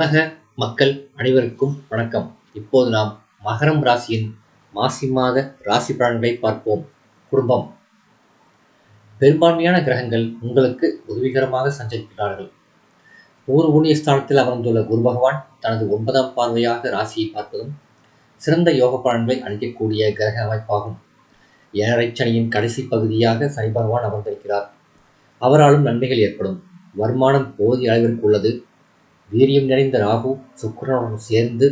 உலக மக்கள் அனைவருக்கும் வணக்கம். இப்போது நாம் மகரம் ராசியின் மாசி மாத ராசி பலன்களை பார்ப்போம். குடும்பம். பெரும்பான்மையான கிரகங்கள் உங்களுக்கு உதவிகரமாக சஞ்சரிக்கிறார்கள். பூர்வ புண்ணிய ஸ்தானத்தில் அமர்ந்துள்ள குரு பகவான் தனது 9ஆம் பார்வையாக ராசியை பார்ப்பதும் சிறந்த யோக பலன்களை அளிக்கக்கூடிய கிரக அமைப்பாகும். 7 சனியின் கடைசி பகுதியாக சனி பகவான் அமர்ந்திருக்கிறார். அவராலும் நன்மைகள் ஏற்படும். வருமானம் போதிய அளவிற்கு உள்ளது. வீரியம் நிறைந்த ராகு சுக்கிரனுடன் சேர்ந்து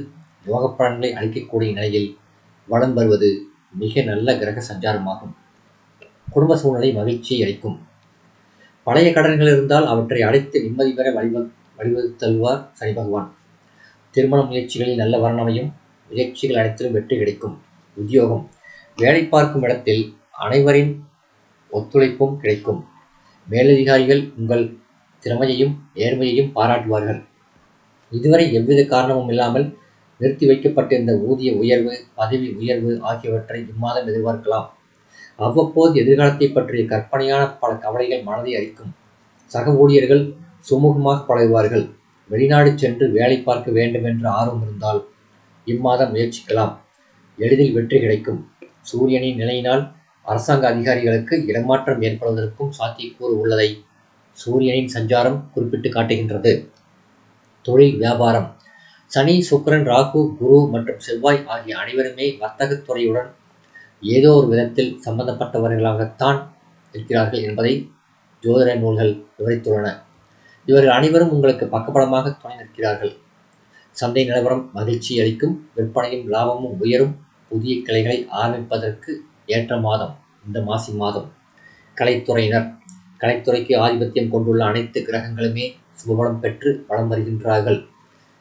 யோக பலன்களை அளிக்கக்கூடிய நிலையில் வலம் வருவது மிக நல்ல கிரக சஞ்சாரமாகும். குடும்ப சூழ்நிலை மகிழ்ச்சியை அளிக்கும். பழைய கடன்கள் இருந்தால் அவற்றை அடைத்து நிம்மதி பெற வழிவகுத்தல்வார் சனி பகவான். திருமண முயற்சிகளில் நல்ல வரணமையும் முயற்சிகள் அனைத்திலும் வெற்றி கிடைக்கும். உத்தியோகம். வேலை பார்க்கும் இடத்தில் அனைவரின் ஒத்துழைப்பும் கிடைக்கும். மேலதிகாரிகள் உங்கள் திறமையையும் நேர்மையையும் பாராட்டுவார்கள். இதுவரை எவ்வித காரணமும் இல்லாமல் நிறுத்தி வைக்கப்பட்டிருந்த ஊதிய உயர்வு, பதவி உயர்வு ஆகியவற்றை இம்மாதம் எதிர்பார்க்கலாம். அவ்வப்போது எதிர்காலத்தை பற்றிய கற்பனையான பல கவலைகள் மனதை அளிக்கும். சக ஊழியர்கள் சுமூகமாக பழகுவார்கள். வெளிநாடு சென்று வேலை பார்க்க வேண்டும் என்ற ஆர்வம் இருந்தால் இம்மாதம் முயற்சிக்கலாம். எளிதில் வெற்றி கிடைக்கும். சூரியனின் நிலையினால் அரசாங்க அதிகாரிகளுக்கு இடமாற்றம் ஏற்படுவதற்கும் சாத்தியக்கூறு உள்ளதை சூரியனின் சஞ்சாரம் குறிப்பிட்டு காட்டுகின்றது. தொழில் வியாபாரம். சனி, சுக்கிரன், ராகு, குரு மற்றும் செவ்வாய் ஆகிய அனைவருமே வர்த்தகத் துறையுடன் ஏதோ ஒரு விதத்தில் சம்பந்தப்பட்டவர்களாகத்தான் இருக்கிறார்கள் என்பதை ஜோதிட நூல்கள் விவரித்துள்ளன. இவர்கள் அனைவரும் உங்களுக்கு பக்கபலமாக துணை நிற்கிறார்கள். சந்தை நிலவரம் மகிழ்ச்சி அளிக்கும். விற்பனையும் லாபமும் உயரும். புதிய கிளைகளை ஆரம்பிப்பதற்கு ஏற்ற மாதம் இந்த மாசி மாதம். கலைத்துறையினர். கலைத்துறைக்கு ஆதிபத்தியம் கொண்டுள்ள அனைத்து கிரகங்களுமே சுபபலம் பெற்று வலம் வருகின்றார்கள்.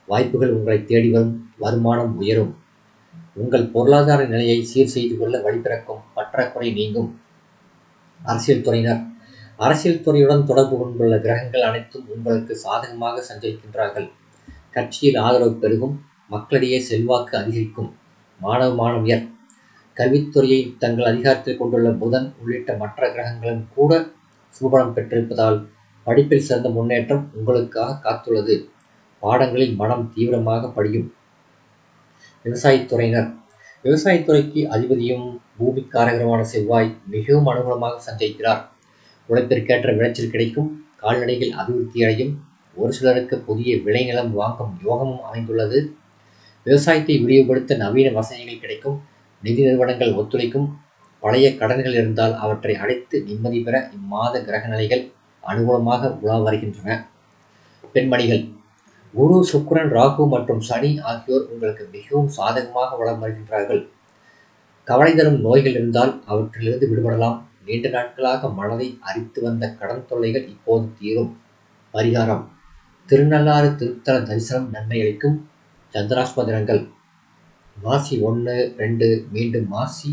வாய்ப்புகள் உங்களை தேடி வரும். வருமானம் உயரும். உங்கள் பொருளாதார நிலையை சீர் செய்து கொள்ள வழிபிறக்கும். பற்றாக்குறை நீங்கும். அரசியல் துறையினர். அரசியல் துறையுடன் தொடர்பு கொண்டுள்ள கிரகங்கள் அனைத்தும் உங்களுக்கு சாதகமாக சஞ்சரிக்கின்றார்கள். கட்சியில் ஆதரவு பெருகும். மக்களிடையே செல்வாக்கு அதிகரிக்கும். மாணவ மாணவியர். கல்வித்துறையை தங்கள் அதிகாரத்தில் கொண்டுள்ள புதன் உள்ளிட்ட மற்ற கிரகங்களும் கூட சுபபலம் பெற்றிருப்பதால் படிப்பில் சிறந்த முன்னேற்றம் உங்களுக்காக காத்துள்ளது. பாடங்களில் மனம் தீவிரமாக படியும். விவசாயத்துறையினர். விவசாயத்துறைக்கு அதிபதியும் பூமிக்காரகரமான செவ்வாய் மிகவும் அனுகூலமாக சஞ்சரிக்கிறார். உழைப்பிற்கேற்ற விளைச்சல் கிடைக்கும். கால்நடைகள் அபிவிருத்தி அடையும். ஒரு சிலருக்கு புதிய விளைநிலம் வாங்கும் யோகமும் அமைந்துள்ளது. விவசாயத்தை விரிவுபடுத்த நவீன வசதிகள் கிடைக்கும். நிதி நிறுவனங்கள் ஒத்துழைக்கும். பழைய கடன்கள் இருந்தால் அவற்றை அடைத்து நிம்மதி பெற இம்மாத கிரக நிலைகள் அனுகூலமாக உலா வருகின்றன. பெண்மணிகள். குரு, சுக்கிரன், ராகு மற்றும் சனி ஆகியோர் உங்களுக்கு மிகவும் சாதகமாக வலம் வருகின்றார்கள். கவலை தரும் நோய்கள் இருந்தால் அவற்றிலிருந்து விடுபடலாம். நீண்ட நாட்களாக மனதை அரித்து வந்த கடன் தொல்லைகள் இப்போது தீரும். பரிகாரம். திருநள்ளாறு திருத்தல தரிசனம் நன்மை அளிக்கும். சந்திராஷ்டம தினங்கள் மாசி 1, 2 மீண்டும் மாசி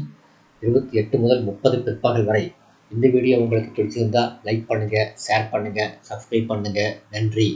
28 முதல் 30 பிற்பகல் வரை. இந்த வீடியோ உங்களுக்கு பிடிச்சிருந்தா லைக் பண்ணுங்க, ஷேர் பண்ணுங்க, சப்ஸ்கிரைப் பண்ணுங்க. நன்றி.